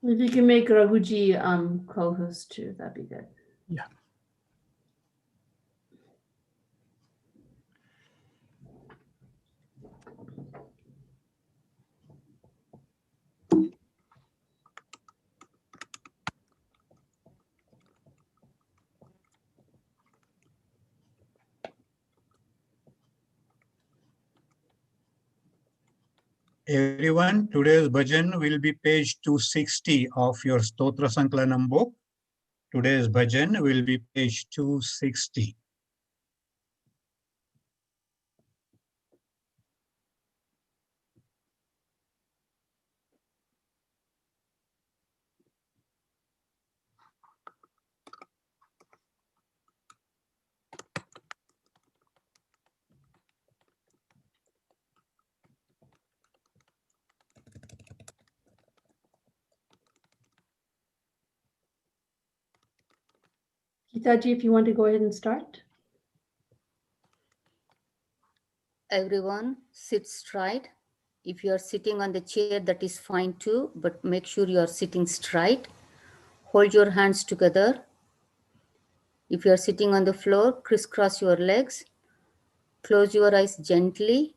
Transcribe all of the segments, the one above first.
If you can make Raghuji co-host too, that'd be good. Yeah. Everyone, today's bhajan will be page 260 of your Stotra Sanklanam book. Today's bhajan will be page 260. Gitaji, if you want to go ahead and start. Everyone sit straight. If you are sitting on the chair, that is fine too, but make sure you are sitting straight. Hold your hands together. If you are sitting on the floor, crisscross your legs. Close your eyes gently.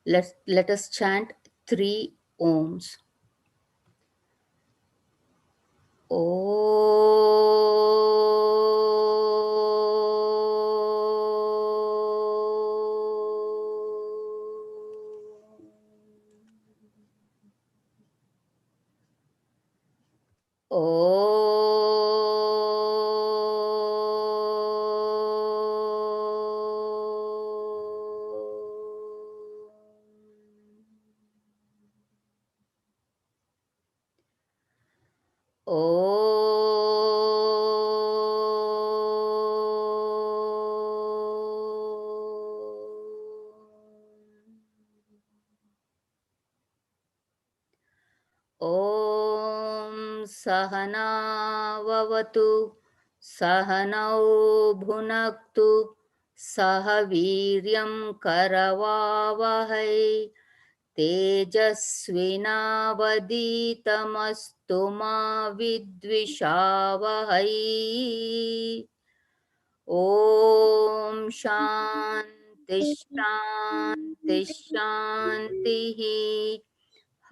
Let us chant 3 ohms. Om Sahana Vavatu Sahanau Bhunaktu Sahaviryam Karavavahai Tejasvinavaditamastu ma vidvishavahai. Om Shanti Shanti Shanti.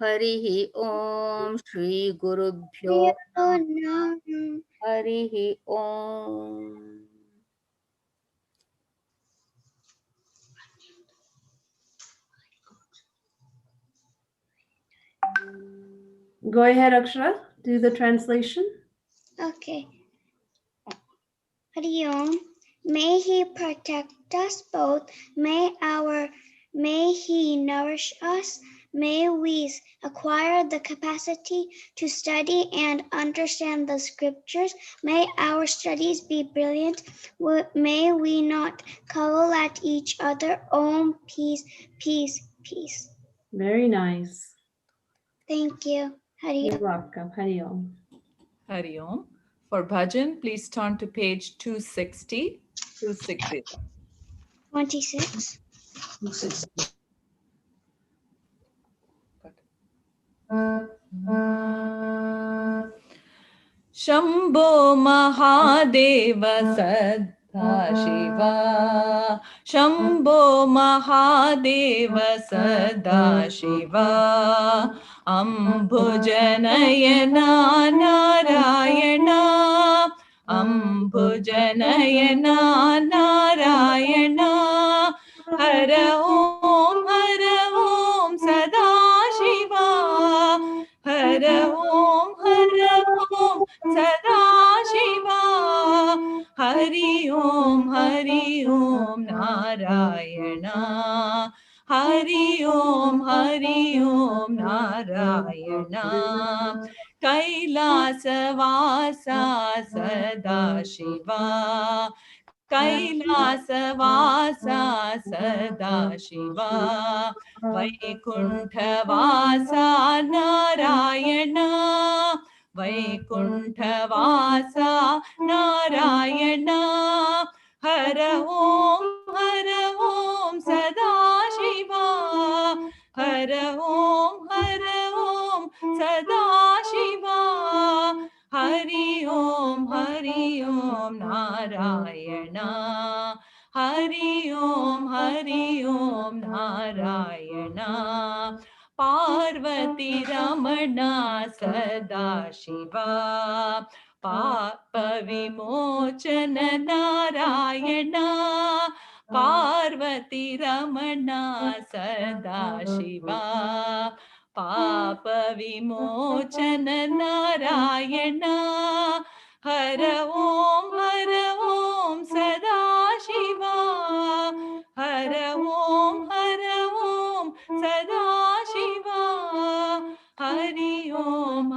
Harihi Om Shri Gurubhyo Namah. Harihi Om. Go ahead, Akshara. Do the translation. Okay. Hari Om. May He protect us both. May He nourish us. May we acquire the capacity to study and understand the scriptures. May our studies be brilliant. May we not call at each other. Om, peace, peace, peace. Very nice. Thank you. Hari You're Om. welcome. Hari Om. Hari Om. For bhajan, please turn to page 260. 260. 26. Shambho Mahadeva Sadha Shiva. Shambho Mahadeva Sadha Shiva. Ambhujanayana Narayana. Ambhujanayana Narayana. Hara Om Sada Shiva. Hara Om Sada Shiva. Hari Om Narayana. Hari Om Narayana. Kailasavasa Sada Shiva. Kailasavasa Sada Shiva. Vaikunthavasa Narayana. Vaikunthavasa Narayana. Hara Om Sada Shiva. Hara Om Sada Om Narayana. Hari Om Narayana. Parvati Ramana Sadashiva. Papa Vimochana Narayana. Parvati Ramana Sadashiva. Papa Vimochana Narayana. Hara Om Sadashiva. Hara Om Sadashiva. Hari Om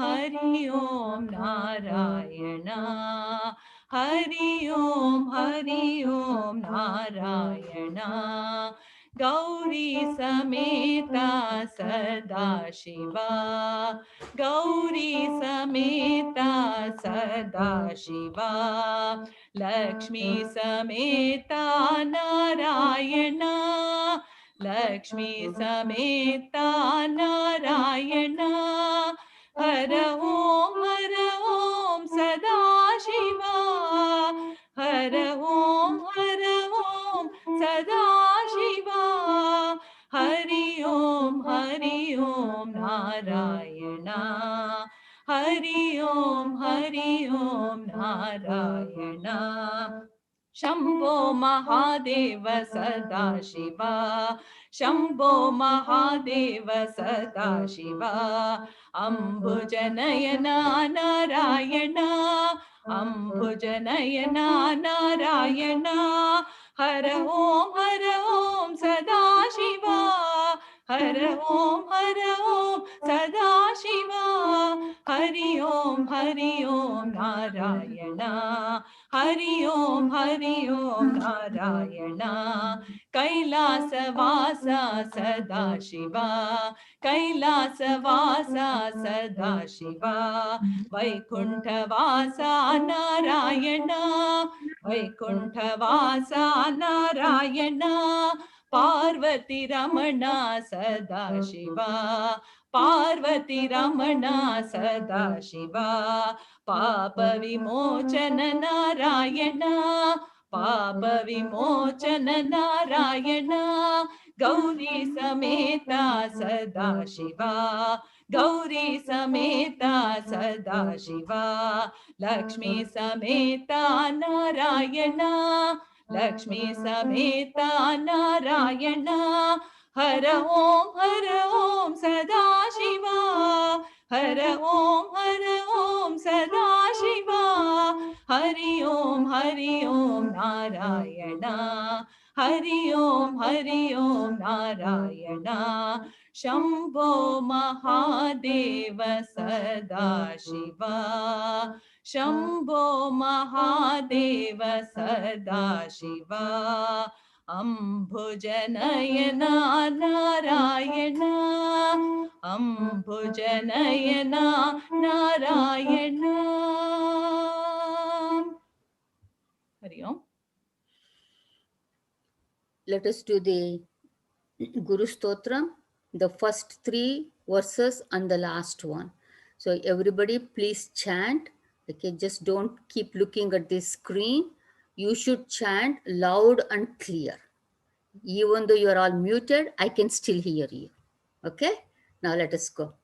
Narayana. Hari Om Narayana. Gauri Sameta Sadashiva. Gauri Sameta Sadashiva. Lakshmi Sameta Narayana. Lakshmi Sameta Narayana. Hara Om Sadashiva. Hara Om Sadashiva. Hari Om Narayana. Hari Om Narayana. Shambho Mahadeva Sadashiva. Shambho Mahadeva Sadashiva. Ambhujanayana Narayana. Ambhujanayana Narayana. Hara Om Sadashiva. Hara Om Sadashiva. Hari Om Narayana. Hari Om Narayana. Kailasavasa Sadashiva. Kailasavasa Sadashiva. Vaikunthavasa Narayana. Vaikunthavasa Narayana. Parvati Ramana Sadashiva. Parvati Ramana Sadashiva. Papa Vimochana Narayana. Papa Vimochana Narayana. Gauri Sameta Sadashiva. Gauri Sameta Sadashiva. Lakshmi Sameta Narayana. Lakshmi Sameta Narayana. Hara Om Sadashiva. Hara Om Sadashiva. Hari Om Narayana. Hari Om Narayana. Shambho Mahadeva Sadashiva. Shambho Mahadeva Sadashiva. Ambhujanayana Narayana. Ambhujanayana Narayana. Hari Om. Let us do the Gurustotram, the first 3 verses and the last one. So everybody please chant. Okay, just don't keep looking at the screen. You should chant loud and clear. Even though you are all muted, I can still hear you. Okay, now let us go.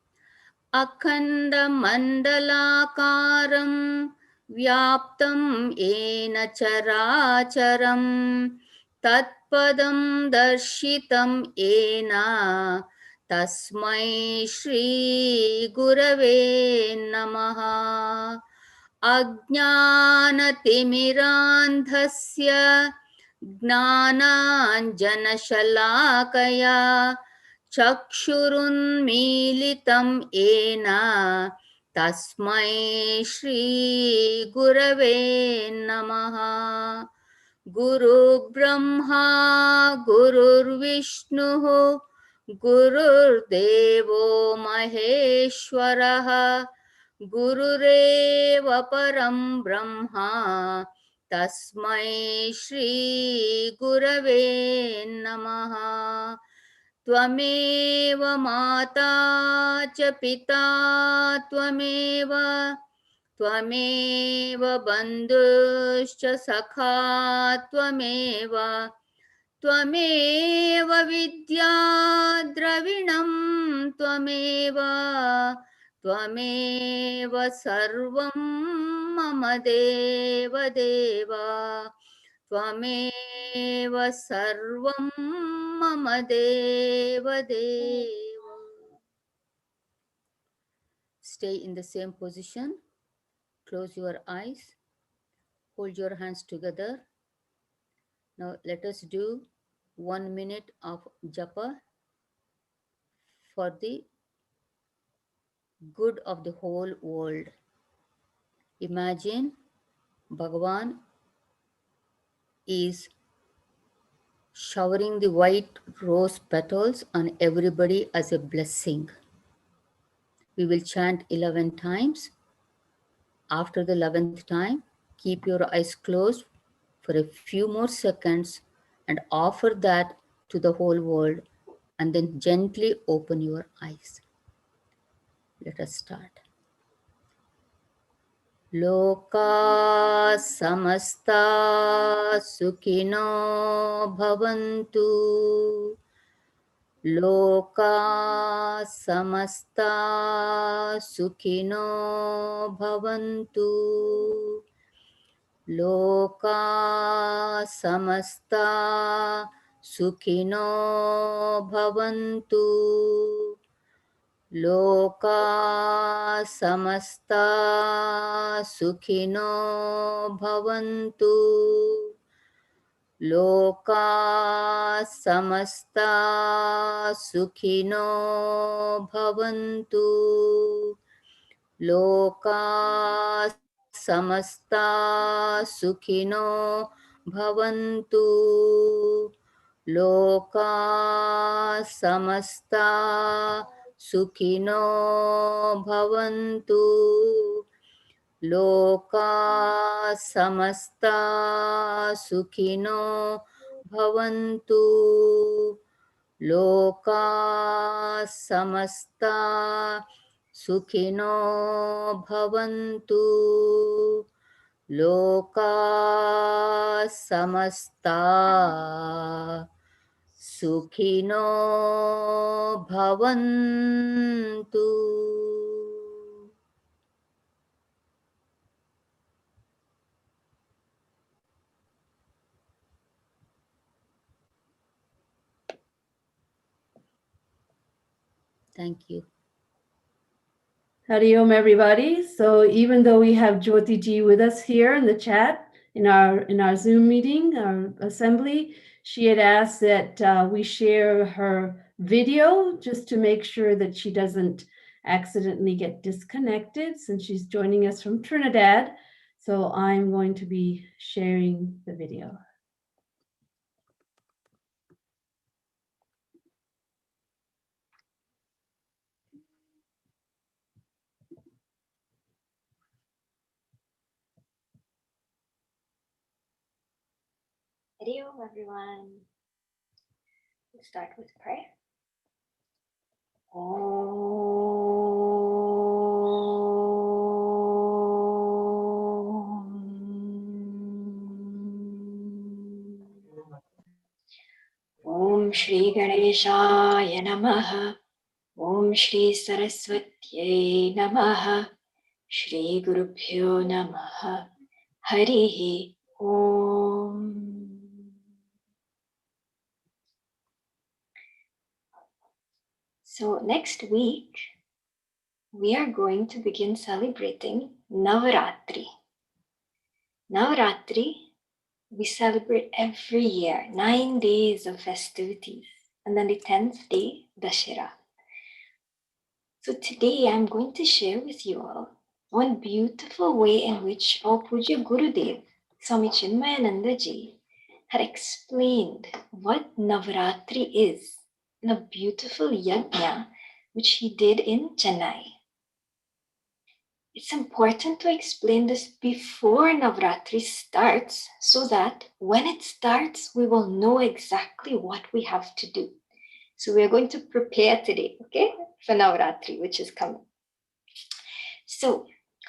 Akhanda mandalakaram vyaptam ena characharam tatpadam darshitam ena tasmai shri gurave namaha. Ajnanatimirandhasya ज्ञानाञ्जनशलाकया चक्षुरुन्मीलितं येन तस्मै श्रीगुरवे नमः. गुरुर्ब्रह्मा गुरुर्विष्णुः गुरुर्देवो महेश्वरः गुरुरेव परं ब्रह्मा तस्मै श्री गुरवे नमः. त्वमेव माता च पिता त्वमेव त्वमेव बन्धुश्च सखा त्वमेव त्वमेव विद्या द्रविणं त्वमेव त्वमेव सर्वं मम देव देव त्वमेव सर्वं मम देव देव. Stay in the same position. Close your eyes. Hold your hands together. Now let us do 1 minute of japa for the good of the whole world. Imagine Bhagavan is showering the white rose petals on everybody as a blessing. We will chant 11 times. After the 11th time, keep your eyes closed for a few more seconds and offer that to the whole world, and then gently open your eyes. Let us start. Loka samasta sukhino bhavantu. Loka samasta sukhino bhavantu. Loka samasta sukhino bhavantu. Loka samasta sukhino bhavantu. Loka samasta sukhino bhavantu. Loka samasta sukhino bhavantu. Loka samasta sukhino bhavantu. Loka samasta sukhino bhavantu. Loka samasta sukhino bhavantu. Loka samasta sukhino bhavantu. Thank you. Hari Om, everybody. So even though we have Jyoti ji with us here in the chat, in our Zoom meeting, our assembly, she had asked that we share her video just to make sure that she doesn't accidentally get disconnected since she's joining us from Trinidad. So I'm going to be sharing the video. Hari Om, everyone. We'll start with prayer. Om Shri Ganeshaya Namaha. Om Shri Saraswatyai Namaha. Shri Gurubhyo Namaha. Harihi Om. So next week, we are going to begin celebrating Navaratri. Navaratri, we celebrate every year, 9 days of festivities, and then the 10th day, Dashera. So today I'm going to share with you all one beautiful way in which our Puja Gurudev, Swami Chinmayananda Ji, had explained what Navaratri is in a beautiful yajna which he did in Chennai. It's important to explain this before Navaratri starts so that when it starts, we will know exactly what we have to do. So we're going to prepare today, okay, for Navaratri, which is coming. So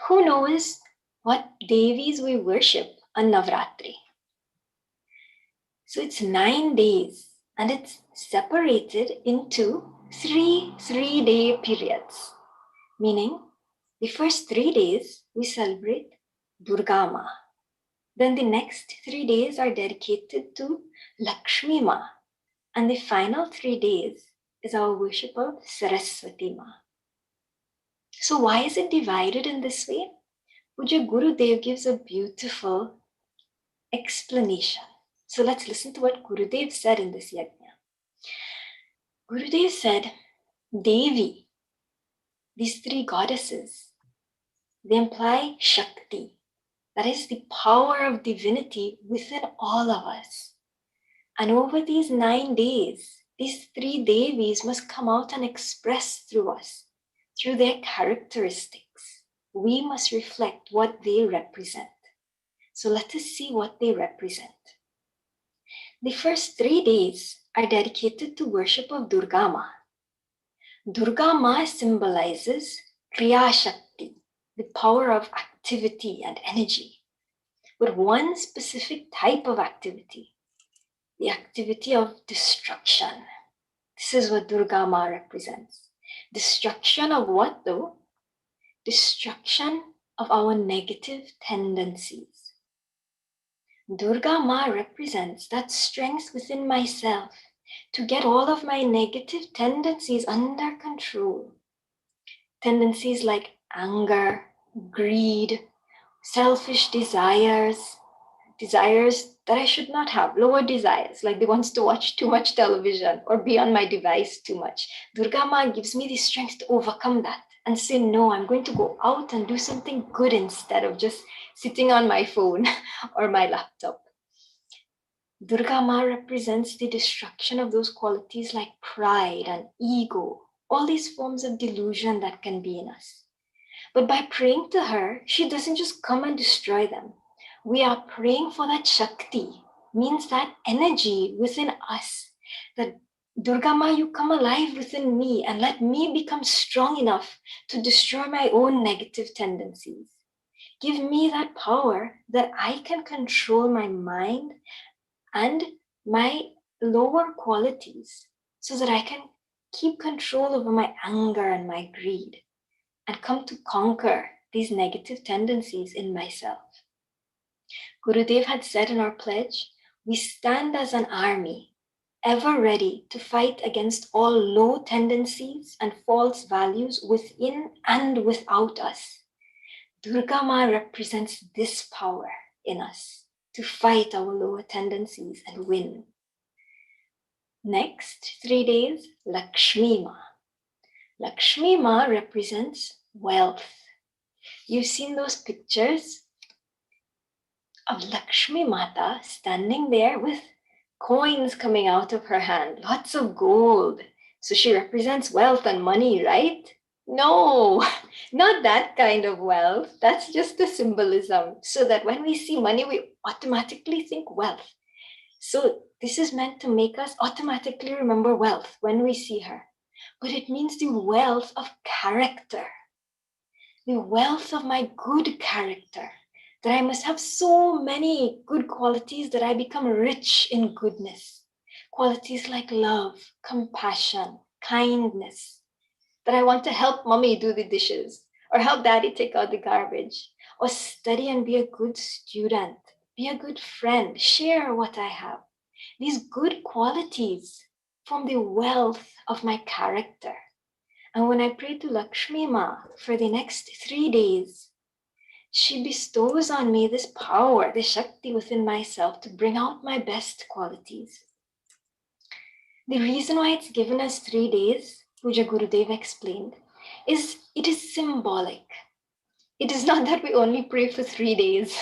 Who knows what Devis we worship on Navratri? So it's 9 days and it's separated into three-day periods. Meaning, the first 3 days we celebrate Durga Ma. Then the next 3 days are dedicated to Lakshmi Ma. And the final 3 days is our worship of Saraswati Ma. So why is it divided in this way? Puja Gurudev gives a beautiful explanation. So let's listen to what Gurudev said in this yajna. Gurudev said, Devi, these 3 goddesses, they imply Shakti, that is the power of divinity within all of us. And over these 9 days, these 3 Devis must come out and express through us, through their characteristics. We must reflect what they represent. So let us see what they represent. The first 3 days are dedicated to worship of Durga Ma. Durga Ma symbolizes Kriya Shakti, the power of activity and energy, but one specific type of activity, the activity of destruction. This is what Durga Ma represents. Destruction of what though? Destruction of our negative tendencies. Durga Ma represents that strength within myself to get all of my negative tendencies under control. Tendencies like anger, greed, selfish desires, desires that I should not have, lower desires, like the ones to watch too much television or be on my device too much. Durga Ma gives me the strength to overcome that and say, no, I'm going to go out and do something good instead of just sitting on my phone or my laptop. Durga Ma represents the destruction of those qualities like pride and ego, all these forms of delusion that can be in us. But by praying to her, she doesn't just come and destroy them. We are praying for that Shakti, means that energy within us, that Durga Ma, you come alive within me and let me become strong enough to destroy my own negative tendencies. Give me that power that I can control my mind and my lower qualities so that I can keep control over my anger and my greed and come to conquer these negative tendencies in myself. Gurudev had said in our pledge, we stand as an army, ever ready to fight against all low tendencies and false values within and without us. Durga Ma represents this power in us to fight our lower tendencies and win. Next 3 days, Lakshmi Ma. Lakshmi Ma represents wealth. You've seen those pictures of Lakshmi Mata standing there with coins coming out of her hand, lots of gold. So she represents wealth and money, right? No, not that kind of wealth. That's just a symbolism, so that when we see money, we automatically think wealth. So this is meant to make us automatically remember wealth when we see her. But it means the wealth of character, the wealth of my good character, that I must have so many good qualities that I become rich in goodness. Qualities like love, compassion, kindness, that I want to help mommy do the dishes or help daddy take out the garbage or study and be a good student, be a good friend, share what I have. These good qualities form the wealth of my character. And when I pray to Lakshmi Ma for the next 3 days, she bestows on me this power, this Shakti within myself to bring out my best qualities. The reason why it's given us 3 days, Puja Gurudev explained, is it is symbolic. It is not that we only pray for 3 days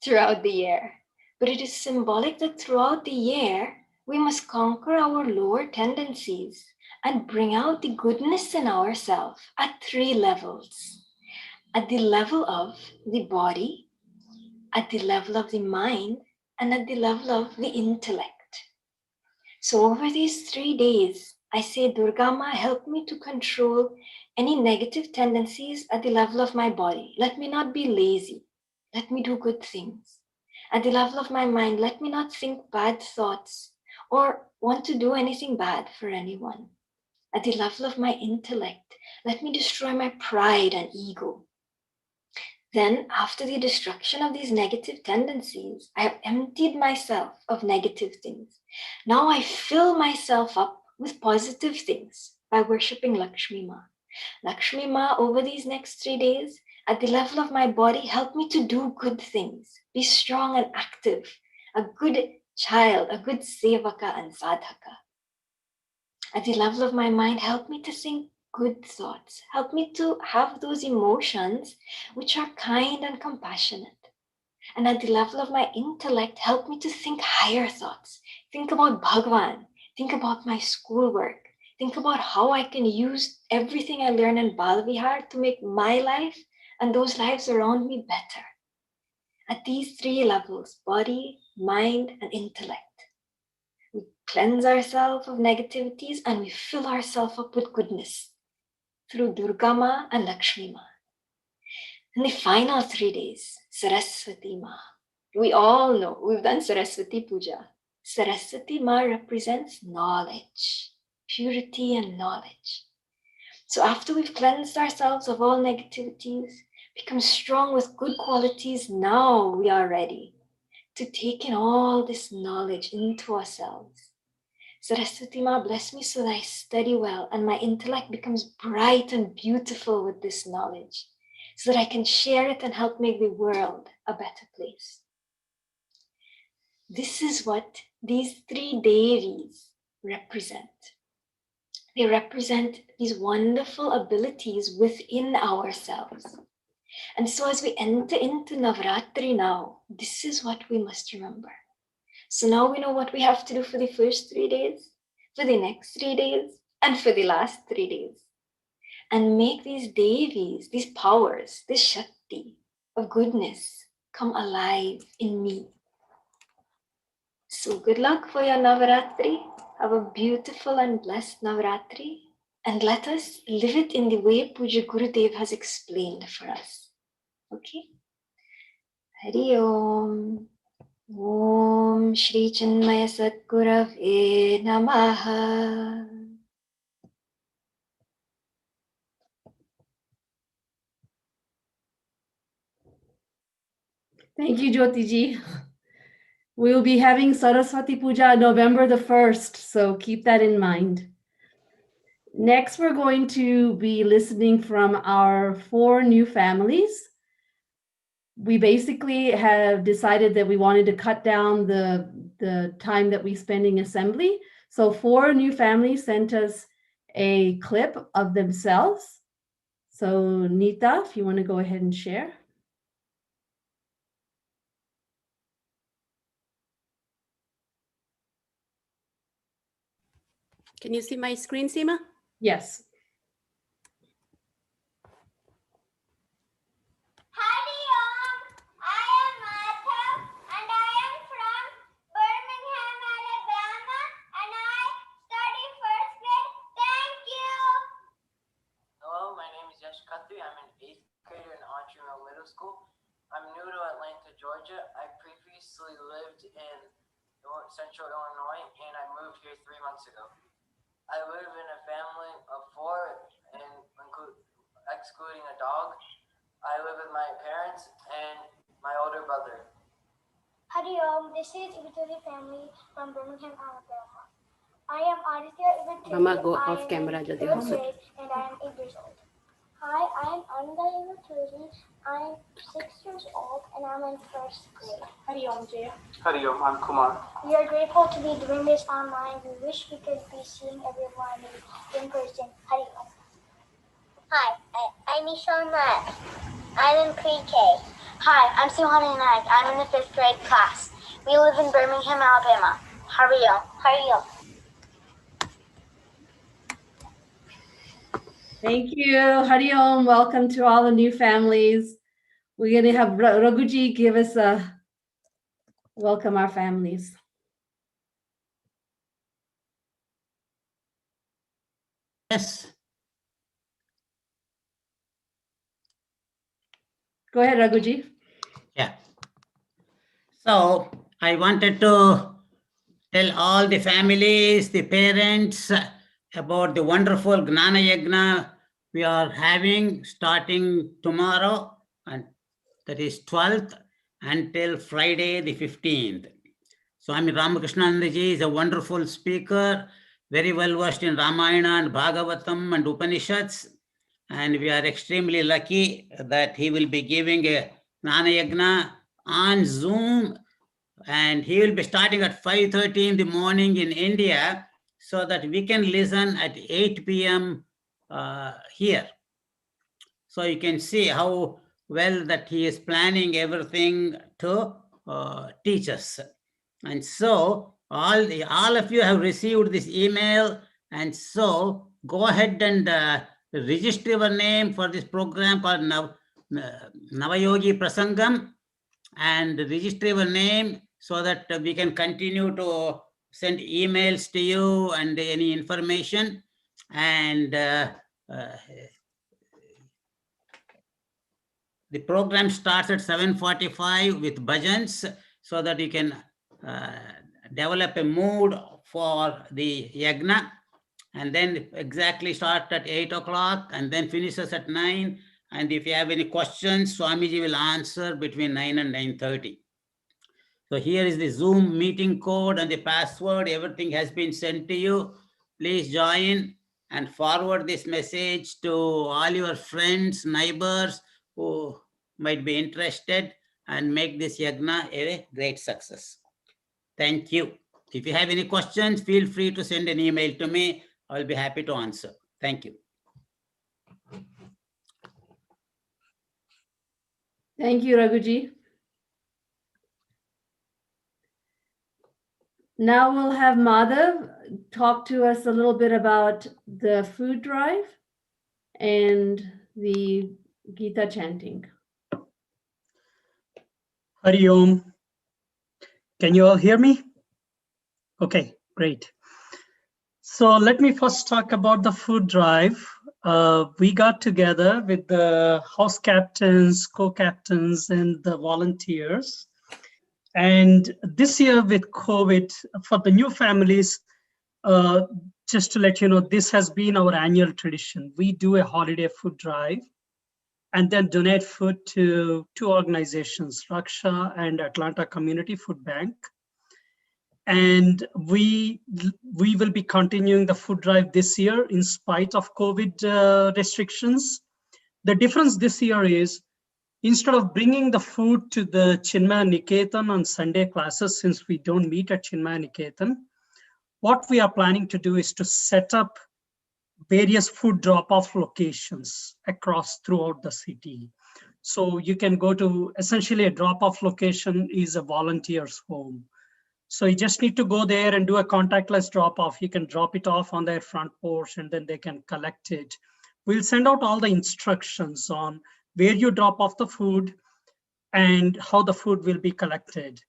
throughout the year, but it is symbolic that throughout the year, we must conquer our lower tendencies and bring out the goodness in ourselves at 3 levels. At the level of the body, at the level of the mind, and at the level of the intellect. So over these 3 days, I say, Durga Ma, help me to control any negative tendencies at the level of my body. Let me not be lazy. Let me do good things. At the level of my mind, let me not think bad thoughts or want to do anything bad for anyone. At the level of my intellect, let me destroy my pride and ego. Then, after the destruction of these negative tendencies, I have emptied myself of negative things. Now I fill myself up with positive things by worshipping Lakshmi Ma. Lakshmi Ma, over these next 3 days, at the level of my body, help me to do good things, be strong and active, a good child, a good sevaka and sadhaka. At the level of my mind, help me to think good thoughts. Help me to have those emotions which are kind and compassionate. And at the level of my intellect, help me to think higher thoughts. Think about Bhagwan. Think about my schoolwork. Think about how I can use everything I learn in Balavihar to make my life and those lives around me better. At these 3 levels, body, mind, and intellect, we cleanse ourselves of negativities and we fill ourselves up with goodness through Durga Ma and Lakshmi Ma. And the final 3 days, Saraswati Ma. We all know, we've done Saraswati Puja. Saraswati Ma represents knowledge, purity and knowledge. So after we've cleansed ourselves of all negativities, become strong with good qualities, now we are ready to take in all this knowledge into ourselves. Saraswati Ma, bless me so that I study well and my intellect becomes bright and beautiful with this knowledge, so that I can share it and help make the world a better place. This is what these 3 Devis represent. They represent these wonderful abilities within ourselves. And so as we enter into Navratri now, this is what we must remember. So now we know what we have to do for the first 3 days, for the next 3 days, and for the last 3 days. And make these Devis, these powers, this Shakti of goodness come alive in me. So good luck for your Navaratri. Have a beautiful and blessed Navaratri. And let us live it in the way Puja Gurudev has explained for us. Okay? Hari Om. Om Shri Chinmaya Sadgurave Namaha. Thank you, Jyoti ji. We will be having Saraswati Puja November the 1st, so keep that in mind. Next, we're going to be listening from our 4 new families. We basically have decided that we wanted to cut down the time that we spend in assembly. So 4 new families sent us a clip of themselves. So Nita, if you want to go ahead and share. Can you see my screen, Seema? Yes. Hari Om, I am Madhav and I am from Birmingham, Alabama and I study first grade. Thank you. Hello, my name is Yash Khatri. I'm an 8th grader in Entremont Middle School. I'm new to Atlanta, Georgia. I previously lived in Central Illinois and I moved here 3 months ago. I live in a family of 4 and excluding a dog. I live with my parents and my older brother. Hari Om, this is Ibituri family from Birmingham, Alabama. I am Aditya Ibituri. Mama, go I off am camera, in Jyoti. 3rd grade and I am 8 years old. Hi, I am Anda Ibituri. I am 6 years old and I'm in 1st grade. Hari Om, Jaya. Hari Om, I'm Kumar. We are grateful to be doing this online. We wish we could be seeing everyone in person. Hari Om. Hi, I'm Nishan Naik. I'm in pre-K. Hi, I'm Suhani Naik. I'm in the 5th grade class. We live in Birmingham, Alabama. Hari Om. Hari Om. Thank you. Hari Om. Welcome to all the new families. We're going to have Raghuji give us a welcome our families. Yes. Go ahead, Raghuji. Yeah. So I wanted to tell all the families, the parents about the wonderful Gnana Yagna we are having starting tomorrow, and that is 12th until Friday the 15th. Swami Ramakrishnanandaji is a wonderful speaker, very well versed in Ramayana and Bhagavatam and Upanishads. And we are extremely lucky that he will be giving a Gnana Yagna on Zoom, and he will be starting at 5:30 in the morning in India, so that we can listen at 8 p.m. Here. So you can see how well that he is planning everything to teach us. And so all of you have received this email, and so go ahead and register your name for this program called Navayogi Prasangam, and register your name so that we can continue to send emails to you and any information. And the program starts at 7:45 with bhajans, so that you can develop a mood for the yagna, and then exactly start at 8 o'clock and then finishes at 9. And if you have any questions, Swamiji will answer between 9 and 9:30. So here is the Zoom meeting code and the password. Everything has been sent to you. Please join and forward this message to all your friends, neighbors who might be interested, and make this yagna a great success. Thank you. If you have any questions, feel free to send an email to me. I'll be happy to answer. Thank you. Thank you, Raghuji. Now we'll have Madhav talk to us a little bit about the food drive and the Gita chanting. Hari Om. Can you all hear me? Okay, great. So let me first talk about the food drive. We got together with the house captains, co-captains, and the volunteers. And this year with COVID, for the new families, just to let you know, this has been our annual tradition. We do a holiday food drive and then donate food to two organizations, Raksha and Atlanta Community Food Bank. And we will be continuing the food drive this year in spite of COVID restrictions. The difference this year is, instead of bringing the food to the Chinmaya Niketan on Sunday classes, since we don't meet at Chinmaya Niketan, what we are planning to do is to set up various food drop-off locations throughout the city. So you can go to, essentially a drop-off location is a volunteer's home. So you just need to go there and do a contactless drop-off. You can drop it off on their front porch and then they can collect it. We'll send out all the instructions on where you drop off the food and how the food will be collected.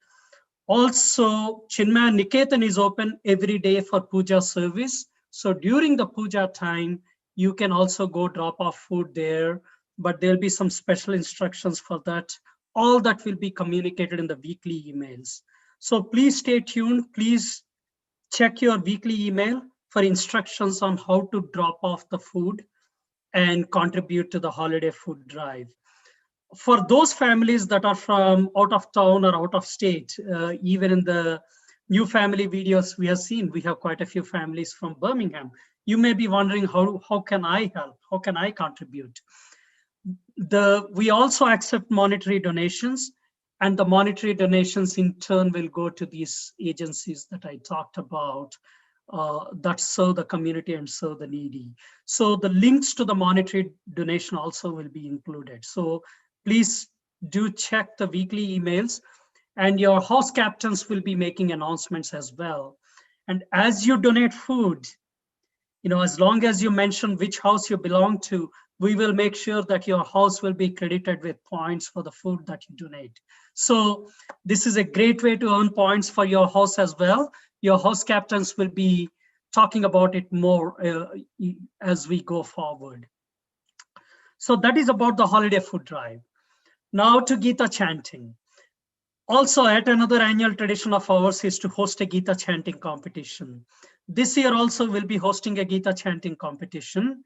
Also, Chinmaya Niketan is open every day for puja service. So during the puja time, you can also go drop off food there, but there'll be some special instructions for that. All that will be communicated in the weekly emails. So please stay tuned. Please check your weekly email for instructions on how to drop off the food and contribute to the holiday food drive. For those families that are from out of town or out of state, even in the new family videos we have seen, we have quite a few families from Birmingham. You may be wondering, how can I help? How can I contribute? We also accept monetary donations, and the monetary donations in turn will go to these agencies that I talked about that serve the community and serve the needy. So the links to the monetary donation also will be included. So please do check the weekly emails, and your house captains will be making announcements as well. And as you donate food, as long as you mention which house you belong to, we will make sure that your house will be credited with points for the food that you donate. So this is a great way to earn points for your house as well. Your house captains will be talking about it more as we go forward. So that is about the holiday food drive. Now to Gita chanting. Also, yet another annual tradition of ours is to host a Gita chanting competition. This year also we'll be hosting a Gita chanting competition.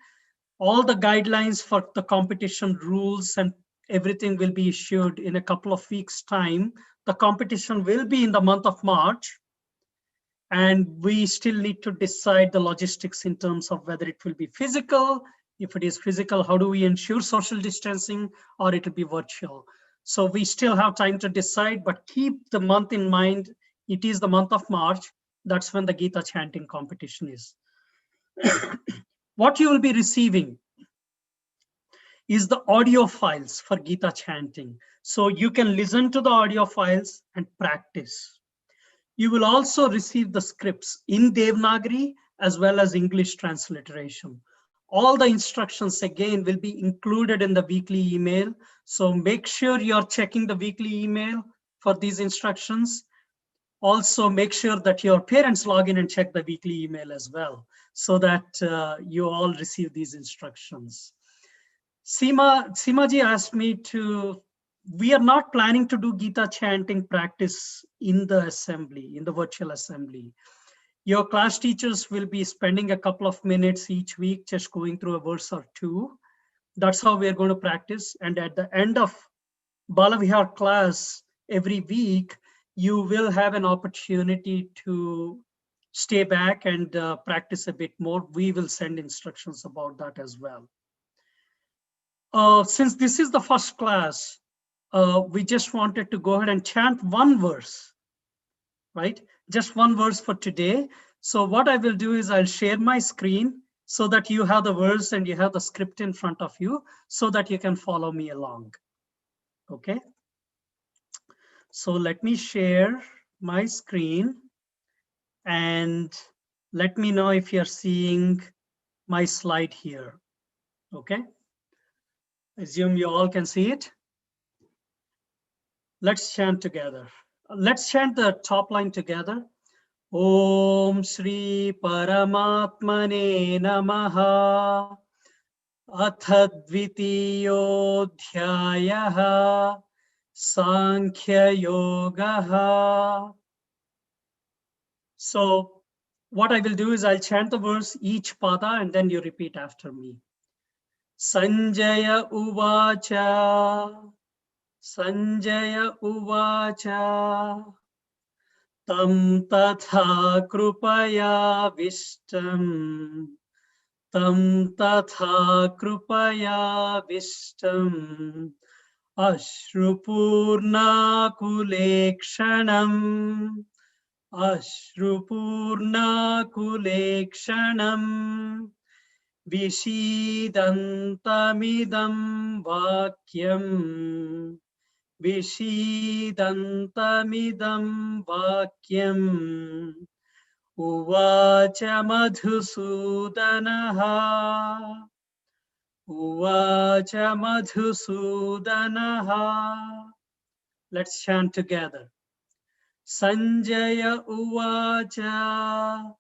All the guidelines for the competition, rules and everything will be issued in a couple of weeks' time. The competition will be in the month of March. And we still need to decide the logistics in terms of whether it will be physical. If it is physical, how do we ensure social distancing, or it will be virtual? So we still have time to decide, but keep the month in mind. It is the month of March. That's when the Gita chanting competition is. What you will be receiving is the audio files for Gita chanting. So you can listen to the audio files and practice. You will also receive the scripts in Devanagari as well as English transliteration. All the instructions again will be included in the weekly email. So make sure you're checking the weekly email for these instructions. Also make sure that your parents log in and check the weekly email as well, so that you all receive these instructions. Seemaji asked me to, we are not planning to do Gita chanting practice in the assembly, in the virtual assembly. Your class teachers will be spending a couple of minutes each week just going through a verse or two. That's how we're going to practice. And at the end of Balavihar class every week, you will have an opportunity to stay back and practice a bit more. We will send instructions about that as well. Since this is the first class, we just wanted to go ahead and chant one verse, right? Just one verse for today. So what I will do is I'll share my screen so that you have the verse and you have the script in front of you so that you can follow me along. Okay. So let me share my screen and let me know if you're seeing my slide here. Okay. Assume you all can see it. Let's chant together. Let's chant the top line together. Om Shri Paramatmane Namaha Atha Dvitiyo Dhyayaha Sankhya Yogaha. So what I will do is I'll chant the verse each pada and then you repeat after me. Sanjaya Uvacha Sanjaya Uvacha Tam tatha krupaya vishtam Tam tatha krupaya vishtam Ashrupurna kulekshanam Ashrupurna kulekshanam Vishidantamidam vakyam Vishidantamidam vakyam Uvacha madhusudanaha Uvacha madhusudanaha. Let's chant together. Sanjaya Uvacha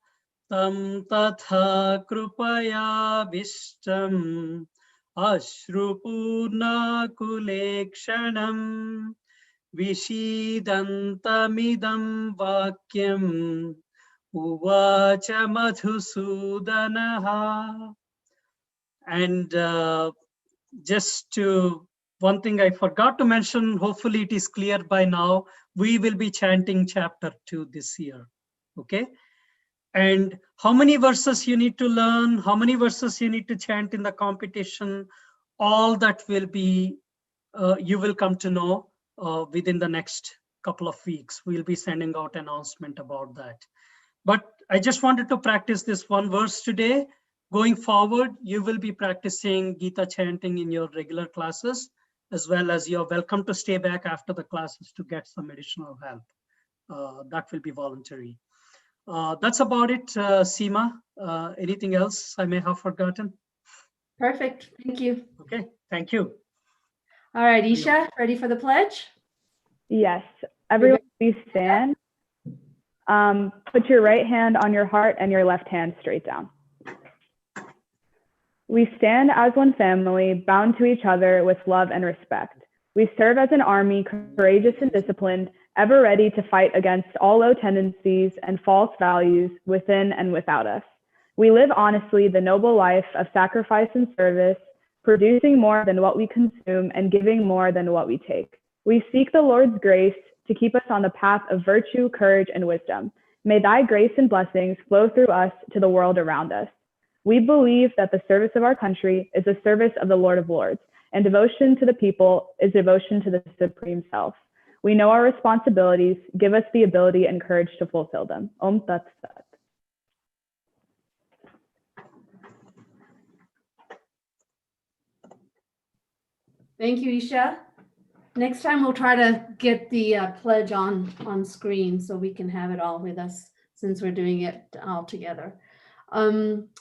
Tam tatha krupaya vishtam Ashrupurna kulekshanam Vishidantamidam vakyam Uvacha madhusudanaha. And just to one thing I forgot to mention, hopefully it is clear by now, we will be chanting chapter 2 this year. Okay. And how many verses you need to learn, how many verses you need to chant in the competition, all that will be, you will come to know within the next couple of weeks. We'll be sending out an announcement about that. But I just wanted to practice this one verse today. Going forward, you will be practicing Gita chanting in your regular classes, as well as you're welcome to stay back after the classes to get some additional help. That will be voluntary. That's about it, Seema. Anything else I may have forgotten? Perfect. Thank you. Okay, thank you. All right, Isha, ready for the pledge? Yes. Everyone, please stand. Put your right hand on your heart and your left hand straight down. We stand as one family, bound to each other with love and respect. We serve as an army, courageous and disciplined, ever ready to fight against all low tendencies and false values within and without us. We live honestly the noble life of sacrifice and service, producing more than what we consume and giving more than what we take. We seek the Lord's grace to keep us on the path of virtue, courage, and wisdom. May thy grace and blessings flow through us to the world around us. We believe that the service of our country is the service of the Lord of Lords, and devotion to the people is devotion to the Supreme Self. We know our responsibilities. Give us the ability and courage to fulfill them. Om Tat Sat. Thank you, Isha. Next time we'll try to get the pledge on screen so we can have it all with us since we're doing it all together.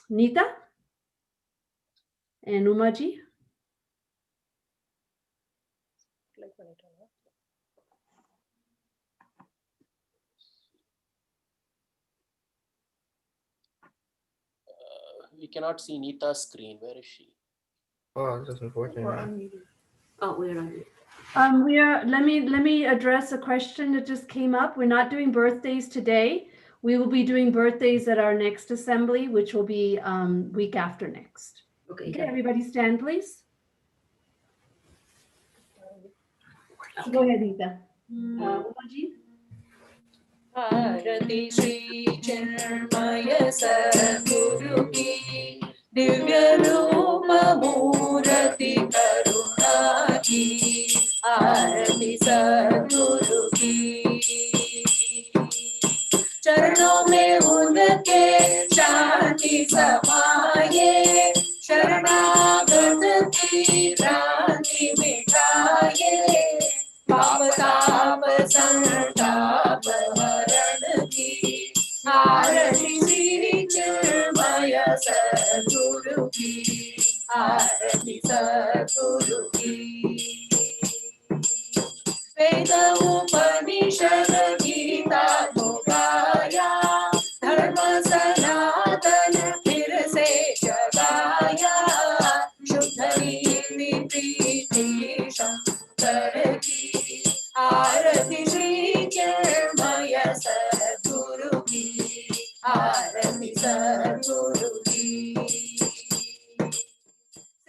Nita and Umaji. We cannot see Nita's screen. Where is she? Oh, that's unfortunate. Oh, we're on it. Let me address a question that just came up. We're not doing birthdays today. We will be doing birthdays at our next assembly, which will be week after next. Okay. Everybody stand, please. Go ahead, Nita. Umaji. Arati Shri Chinmaya Sadguru ki Divya Rupa Murati Karuna ki Arati Sadguru ki चरणों में उनके शांति समाये शरणागत की भ्रांति मिटाये पाप ताप संताप हरण की आरती श्री चिन्मय सद्गुरु की आरती सद्गुरु की वेद उपनिषद गीता को गाया धर्म सनातन फिर से जगाया शुद्ध नीति प्रीति शंकर की आरती श्री चिन्मय सद्गुरु की आरती सद्गुरु की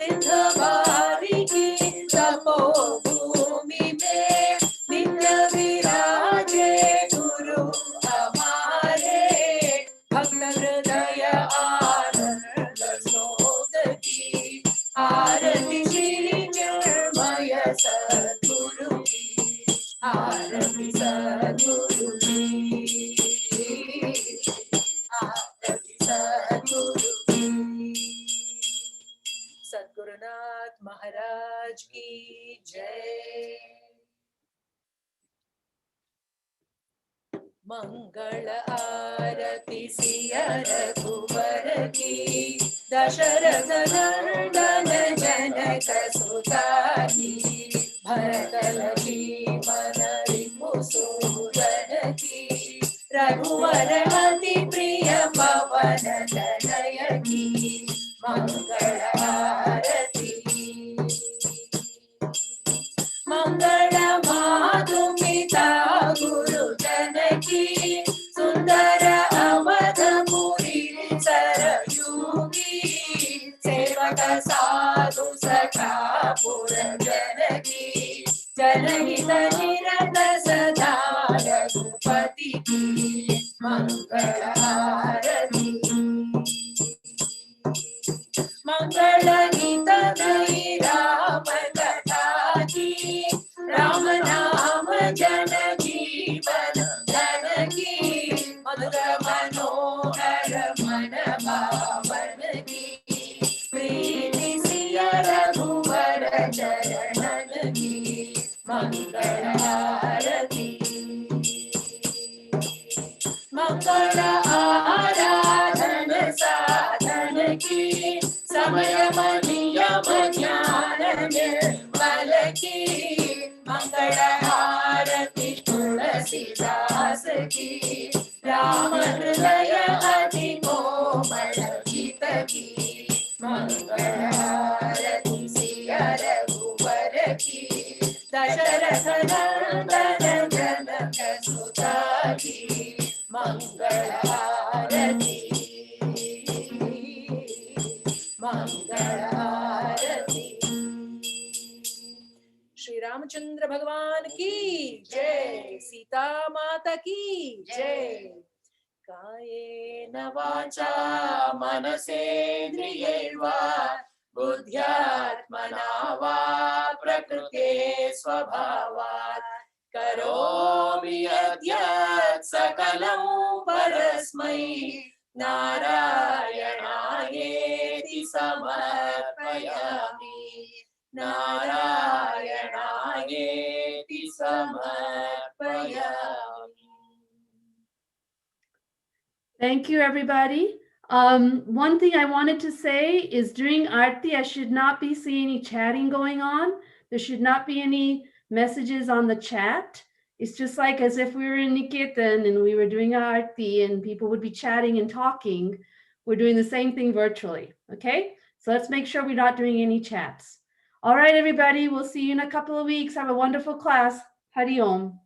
सिद्ध बारी की तपोभूमि में नित्य विराजे गुरु हमारे भक्त हृदय आनंद स्रोत की आरती श्री चिन्मय सद्गुरु की आरती सद्गुरु की आरती सद्गुरु की सद्गुरुनाथ महाराज की जय। मंगल आरती सिया रघुवर की दशरथ नंदन जनक सुता की भरत लक्ष्मण रिपुसूदन की रघुवर अति प्रिय पवन तनय की मंगल आरती मंगल माधुमिता गुरुजन की सुंदर अवधपुरी सरयूगी सेवक साधु सखा पुरजन की जनहित निरत सदा रघुपति की मंगल आरती मंगल गीत गई राम कथा की राम नाम जन जीवन धन की मधुर मनोहर मन भावन की प्रीति सिया रघुवर चरणन की मंगल आरती मंगल आराधन साधन की समय नियम ज्ञान निर्मल की मंगल आरती तुलसीदास की राम हृदय अति कोमल गीत की मंगल आरती सिया रघुवर की दशरथ नंदन जनक सुता की मंगल आरती मंगल आरती। श्री रामचंद्र भगवान की जय, सीता माता की जय। कायेन वाचा मनसेन्द्रियैर्वा बुद्ध्यात्मना वा प्रकृते स्वभावात् करोमि यद्यत् सकलं परस्मै नारायणायेति समर्पयामि नारायणायेति समर्पयामि। Thank you, everybody. One thing I wanted to say is during Aarti, I should not be seeing any chatting going on. There should not be any messages on the chat. It's just like as if we were in Niketan and we were doing Aarti and people would be chatting and talking. We're doing the same thing virtually, okay? So let's make sure we're not doing any chats. All right, everybody, we'll see you in a couple of weeks. Have a wonderful class. Hari Om.